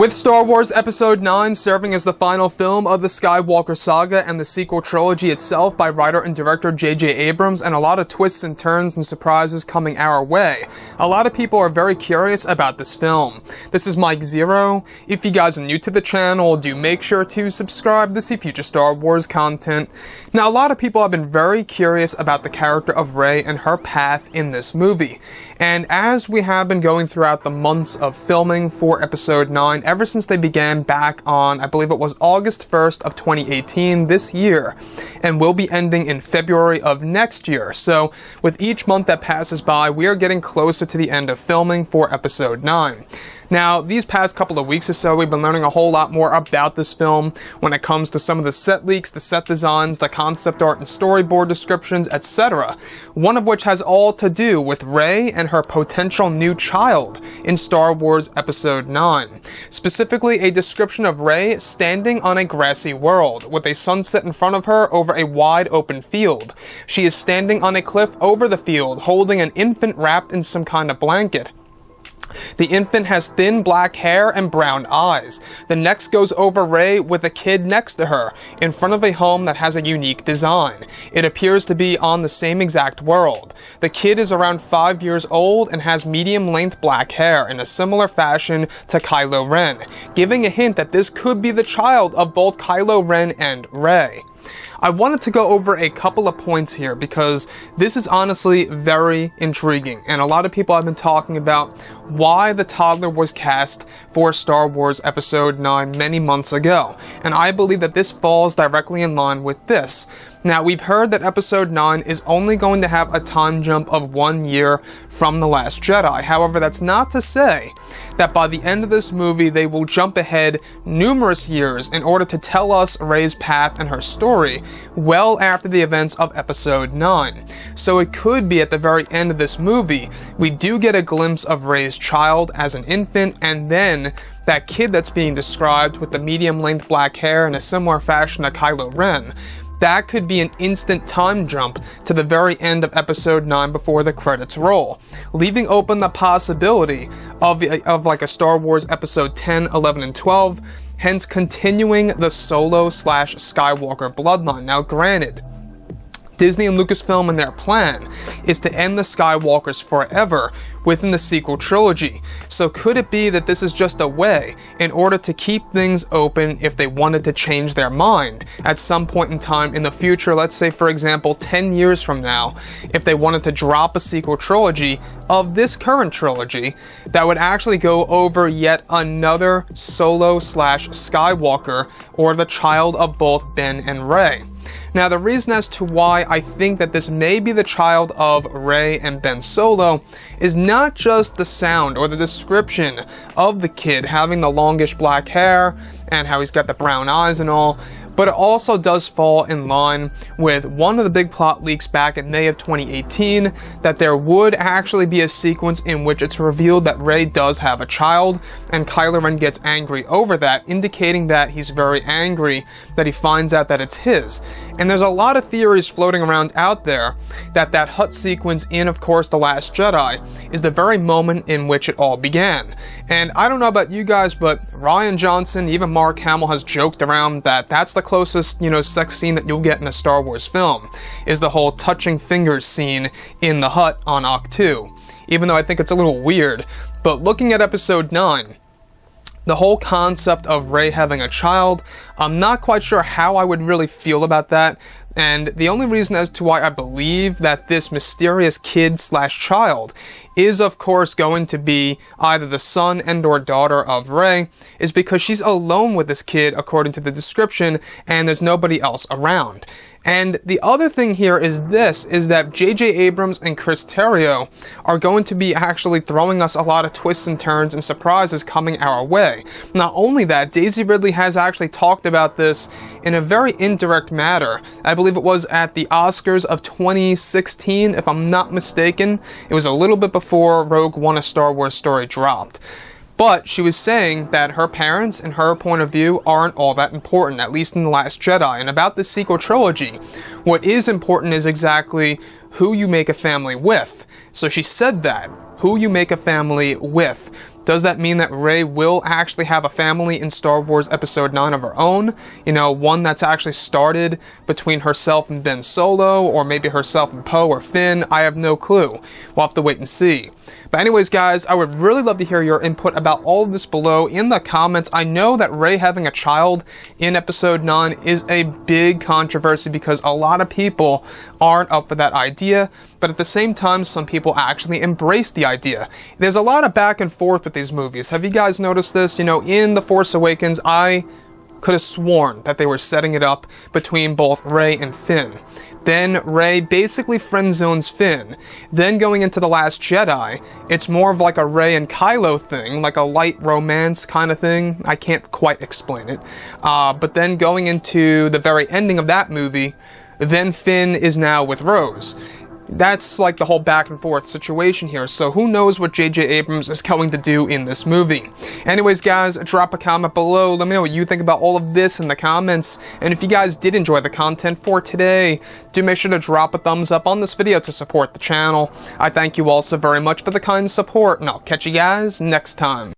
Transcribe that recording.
With Star Wars Episode 9 serving as the final film of the Skywalker saga and the sequel trilogy itself by writer and director J.J. Abrams, and a lot of twists and turns and surprises coming our way, a lot of people are very curious about this film. This is Mike Zero. If you guys are new to the channel, do make sure to subscribe to see future Star Wars content. Now, a lot of people have been very curious about the character of Rey and her path in this movie. And as we have been going throughout the months of filming for Episode 9, ever since they began back on, I believe it was August 1st of 2018 this year, and will be ending in February of next year. So, with each month that passes by, we are getting closer to the end of filming for Episode 9. Now, these past couple of weeks or so, we've been learning a whole lot more about this film when it comes to some of the set leaks, the set designs, the concept art and storyboard descriptions, etc. One of which has all to do with Rey and her potential new child in Star Wars Episode 9. Specifically, a description of Rey standing on a grassy world, with a sunset in front of her over a wide open field. She is standing on a cliff over the field, holding an infant wrapped in some kind of blanket. The infant has thin black hair and brown eyes. The next goes over Rey with a kid next to her, in front of a home that has a unique design. It appears to be on the same exact world. The kid is around 5 years old and has medium-length black hair in a similar fashion to Kylo Ren, giving a hint that this could be the child of both Kylo Ren and Rey. I wanted to go over a couple of points here because this is honestly very intriguing, and a lot of people have been talking about why the toddler was cast for Star Wars Episode 9 many months ago, and I believe that this falls directly in line with this. Now, we've heard that Episode 9 is only going to have a time jump of 1 year from The Last Jedi. However, that's not to say that by the end of this movie, they will jump ahead numerous years in order to tell us Rey's path and her story well after the events of Episode 9. So it could be at the very end of this movie, we do get a glimpse of Rey's child as an infant, and then that kid that's being described with the medium-length black hair in a similar fashion to Kylo Ren. That could be an instant time jump to the very end of Episode 9 before the credits roll, leaving open the possibility of like a Star Wars Episode 10, 11, and 12, hence continuing the Solo/Skywalker bloodline. Now, granted, Disney and Lucasfilm and their plan is to end the Skywalkers forever within the sequel trilogy. So could it be that this is just a way in order to keep things open if they wanted to change their mind at some point in time in the future, let's say for example 10 years from now, if they wanted to drop a sequel trilogy of this current trilogy that would actually go over yet another Solo/Skywalker, or the child of both Ben and Rey. Now, the reason as to why I think that this may be the child of Rey and Ben Solo is not just the sound or the description of the kid having the longish black hair and how he's got the brown eyes and all, but it also does fall in line with one of the big plot leaks back in May of 2018, that there would actually be a sequence in which it's revealed that Rey does have a child, and Kylo Ren gets angry over that, indicating that he's very angry that he finds out that it's his. And there's a lot of theories floating around out there that that hut sequence in, of course, The Last Jedi is the very moment in which it all began. And I don't know about you guys, but Rian Johnson, even Mark Hamill has joked around that that's the closest, sex scene that you'll get in a Star Wars film, is the whole touching fingers scene in the hut on Ahch-To. Even though I think it's a little weird. But looking at Episode 9, the whole concept of Rey having a child, I'm not quite sure how I would really feel about that. And the only reason as to why I believe that this mysterious kid/child is of course going to be either the son and or daughter of Rey is because she's alone with this kid according to the description, and there's nobody else around. And the other thing here is that J.J. Abrams and Chris Terrio are going to be actually throwing us a lot of twists and turns and surprises coming our way. Not only that, Daisy Ridley has actually talked about this in a very indirect manner. I believe it was at the Oscars of 2016, if I'm not mistaken. It was a little bit before Rogue One: A Star Wars Story dropped. But she was saying that her parents and her point of view aren't all that important, at least in The Last Jedi. And about the sequel trilogy, what is important is exactly who you make a family with. So she said that, who you make a family with. Does that mean that Rey will actually have a family in Star Wars Episode 9 of her own? You know, one that's actually started between herself and Ben Solo, or maybe herself and Poe or Finn? I have no clue. We'll have to wait and see. But anyways, guys, I would really love to hear your input about all of this below in the comments. I know that Rey having a child in Episode 9 is a big controversy because a lot of people aren't up for that idea, but at the same time, some people actually embrace the idea. There's a lot of back and forth with these movies. Have you guys noticed this? You know, in The Force Awakens, I could have sworn that they were setting it up between both Rey and Finn. Then Rey basically friend-zones Finn. Then going into The Last Jedi, it's more of like a Rey and Kylo thing, like a light romance kind of thing. I can't quite explain it. But then going into the very ending of that movie, then Finn is now with Rose. That's like the whole back and forth situation here, so who knows what J.J. Abrams is going to do in this movie. Anyways, guys, drop a comment below, let me know what you think about all of this in the comments, and if you guys did enjoy the content for today, do make sure to drop a thumbs up on this video to support the channel. I thank you all so very much for the kind support, and I'll catch you guys next time.